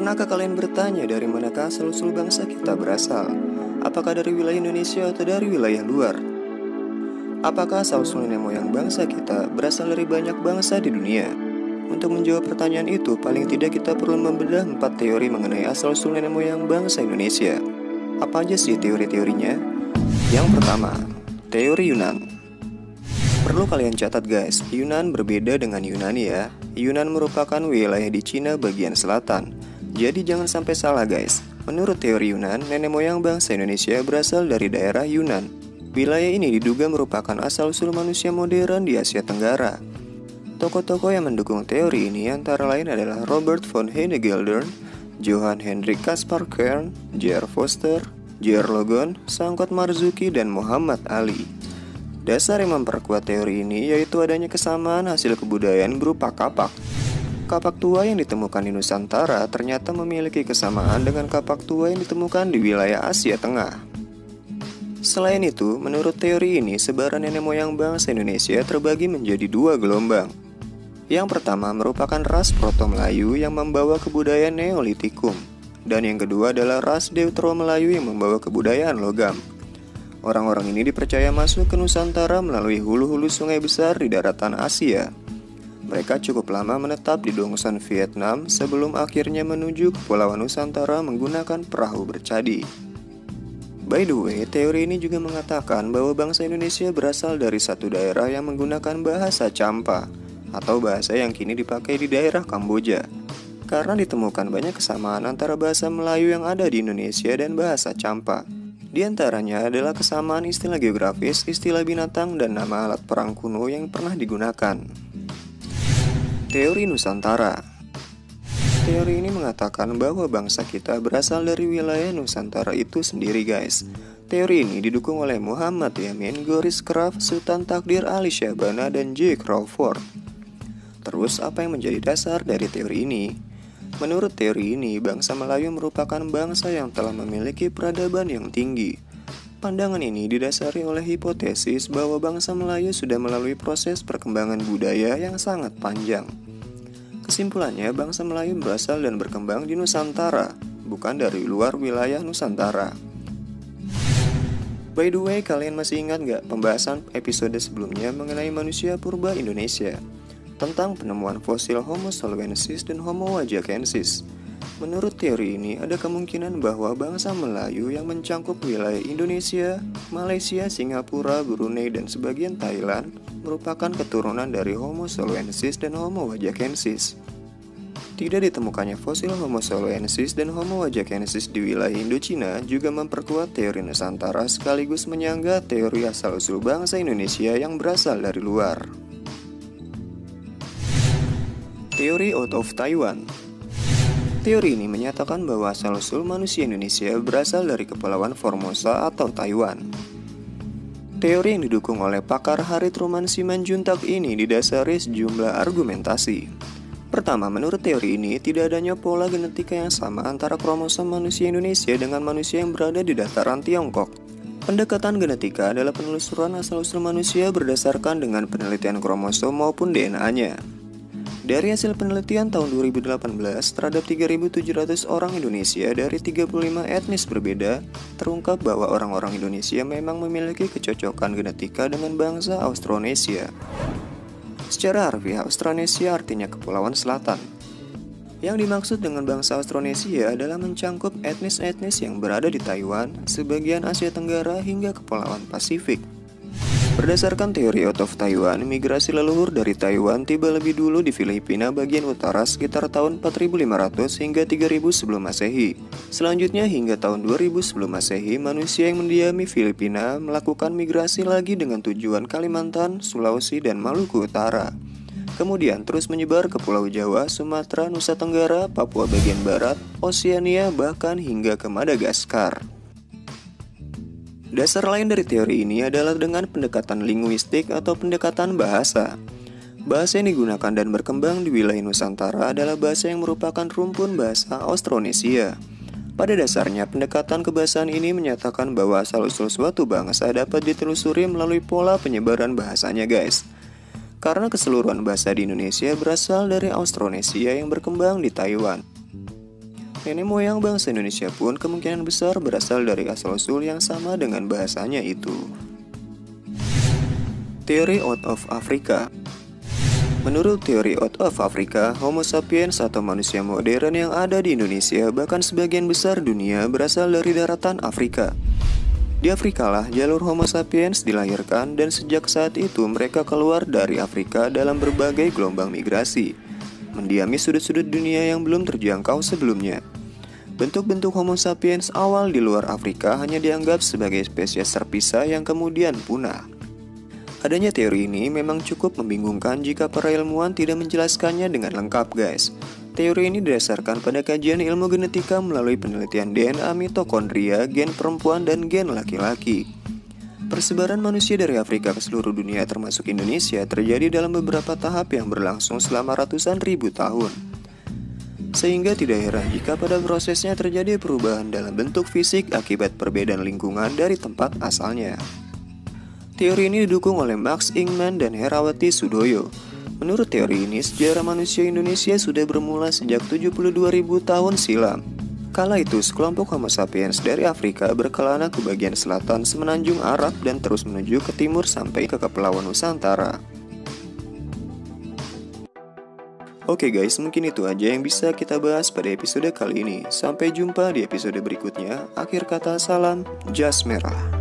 Pernahkah kalian bertanya dari manakah asal-usul bangsa kita berasal? Apakah dari wilayah Indonesia atau dari wilayah luar? Apakah asal-usul nenek moyang bangsa kita berasal dari banyak bangsa di dunia? Untuk menjawab pertanyaan itu, paling tidak kita perlu membedah 4 teori mengenai asal-usul nenek moyang bangsa Indonesia. Apa aja sih teori-teorinya? Yang pertama, teori Yunan. Perlu kalian catat guys, Yunan berbeda dengan Yunani ya. Yunan merupakan wilayah di Cina bagian selatan. Jadi jangan sampai salah guys. Menurut teori Yunan, nenek moyang bangsa Indonesia berasal dari daerah Yunan. Wilayah ini diduga merupakan asal-usul manusia modern di Asia Tenggara. Tokoh-tokoh yang mendukung teori ini antara lain adalah Robert von Hennegeldern, Johann Hendrik Caspar Kern, J.R. Foster, J.R. Logan, Sangkot Marzuki, dan Muhammad Ali. Dasar yang memperkuat teori ini yaitu adanya kesamaan hasil kebudayaan berupa kapak. Kapak tua yang ditemukan di Nusantara ternyata memiliki kesamaan dengan kapak tua yang ditemukan di wilayah Asia Tengah. Selain itu, menurut teori ini, sebaran nenek moyang bangsa Indonesia terbagi menjadi 2 gelombang. Yang pertama merupakan ras Proto-Melayu yang membawa kebudayaan Neolitikum, dan yang kedua adalah ras Deutero-Melayu yang membawa kebudayaan logam. Orang-orang ini dipercaya masuk ke Nusantara melalui hulu-hulu sungai besar di daratan Asia. Mereka cukup lama menetap di Dongsan Vietnam sebelum akhirnya menuju Kepulauan Nusantara menggunakan perahu bercadi. By the way, teori ini juga mengatakan bahwa bangsa Indonesia berasal dari satu daerah yang menggunakan bahasa Champa, atau bahasa yang kini dipakai di daerah Kamboja. Karena ditemukan banyak kesamaan antara bahasa Melayu yang ada di Indonesia dan bahasa Champa. Di antaranya adalah kesamaan istilah geografis, istilah binatang, dan nama alat perang kuno yang pernah digunakan. Teori Nusantara. Teori ini mengatakan bahwa bangsa kita berasal dari wilayah Nusantara itu sendiri guys. Teori ini didukung oleh Muhammad Yamin, Goris Kraf, Sultan Takdir Ali Syahbana, dan J. Crawford. Terus apa yang menjadi dasar dari teori ini? Menurut teori ini, bangsa Melayu merupakan bangsa yang telah memiliki peradaban yang tinggi. Pandangan ini didasari oleh hipotesis bahwa bangsa Melayu sudah melalui proses perkembangan budaya yang sangat panjang. Kesimpulannya, bangsa Melayu berasal dan berkembang di Nusantara, bukan dari luar wilayah Nusantara. By the way, kalian masih ingat gak pembahasan episode sebelumnya mengenai manusia purba Indonesia? Tentang penemuan fosil Homo soloensis dan Homo wajakensis. Menurut teori ini, ada kemungkinan bahwa bangsa Melayu yang mencangkup wilayah Indonesia, Malaysia, Singapura, Brunei, dan sebagian Thailand merupakan keturunan dari Homo soloensis dan Homo wajakensis. Tidak ditemukannya fosil Homo soloensis dan Homo wajakensis di wilayah Indochina juga memperkuat teori Nusantara sekaligus menyangga teori asal-usul bangsa Indonesia yang berasal dari luar. Teori out of Taiwan. Teori ini menyatakan bahwa asal-usul manusia Indonesia berasal dari Kepulauan Formosa atau Taiwan. Teori yang didukung oleh pakar Harith Ruman Simanjuntak ini didasari sejumlah argumentasi. Pertama, menurut teori ini tidak adanya pola genetika yang sama antara kromosom manusia Indonesia dengan manusia yang berada di dataran Tiongkok. Pendekatan genetika adalah penelusuran asal-usul manusia berdasarkan dengan penelitian kromosom maupun DNA-nya. Dari hasil penelitian tahun 2018 terhadap 3.700 orang Indonesia dari 35 etnis berbeda, terungkap bahwa orang-orang Indonesia memang memiliki kecocokan genetika dengan bangsa Austronesia. Secara harfiah, Austronesia artinya Kepulauan Selatan. Yang dimaksud dengan bangsa Austronesia adalah mencangkup etnis-etnis yang berada di Taiwan, sebagian Asia Tenggara hingga Kepulauan Pasifik. Berdasarkan teori out of Taiwan, migrasi leluhur dari Taiwan tiba lebih dulu di Filipina bagian utara sekitar tahun 4500 hingga 3000 sebelum Masehi. Selanjutnya hingga tahun 2000 sebelum Masehi, manusia yang mendiami Filipina melakukan migrasi lagi dengan tujuan Kalimantan, Sulawesi, dan Maluku Utara. Kemudian terus menyebar ke Pulau Jawa, Sumatera, Nusa Tenggara, Papua bagian barat, Oseania, bahkan hingga ke Madagaskar. Dasar lain dari teori ini adalah dengan pendekatan linguistik atau pendekatan bahasa. Bahasa yang digunakan dan berkembang di wilayah Nusantara adalah bahasa yang merupakan rumpun bahasa Austronesia. Pada dasarnya, pendekatan kebahasaan ini menyatakan bahwa asal-usul suatu bangsa dapat ditelusuri melalui pola penyebaran bahasanya guys. Karena keseluruhan bahasa di Indonesia berasal dari Austronesia yang berkembang di Taiwan. Nenek moyang bangsa Indonesia pun kemungkinan besar berasal dari asal-usul yang sama dengan bahasanya itu. Teori Out of Africa. Menurut teori Out of Africa, Homo sapiens atau manusia modern yang ada di Indonesia bahkan sebagian besar dunia berasal dari daratan Afrika. Di Afrika lah jalur Homo sapiens dilahirkan dan sejak saat itu mereka keluar dari Afrika dalam berbagai gelombang migrasi, mendiami sudut-sudut dunia yang belum terjangkau sebelumnya. Bentuk-bentuk Homo sapiens awal di luar Afrika hanya dianggap sebagai spesies terpisah yang kemudian punah. Adanya teori ini memang cukup membingungkan jika para ilmuwan tidak menjelaskannya dengan lengkap, guys. Teori ini didasarkan pada kajian ilmu genetika melalui penelitian DNA mitokondria, gen perempuan, dan gen laki-laki. Persebaran manusia dari Afrika ke seluruh dunia termasuk Indonesia terjadi dalam beberapa tahap yang berlangsung selama ratusan ribu tahun. Sehingga tidak heran jika pada prosesnya terjadi perubahan dalam bentuk fisik akibat perbedaan lingkungan dari tempat asalnya. Teori ini didukung oleh Max Ingman dan Herawati Sudoyo. Menurut teori ini, sejarah manusia Indonesia sudah bermula sejak 72.000 tahun silam. Kala itu, sekelompok Homo sapiens dari Afrika berkelana ke bagian selatan semenanjung Arab dan terus menuju ke timur sampai ke Kepulauan Nusantara. Oke guys, mungkin itu aja yang bisa kita bahas pada episode kali ini. Sampai jumpa di episode berikutnya. Akhir kata, salam jas merah.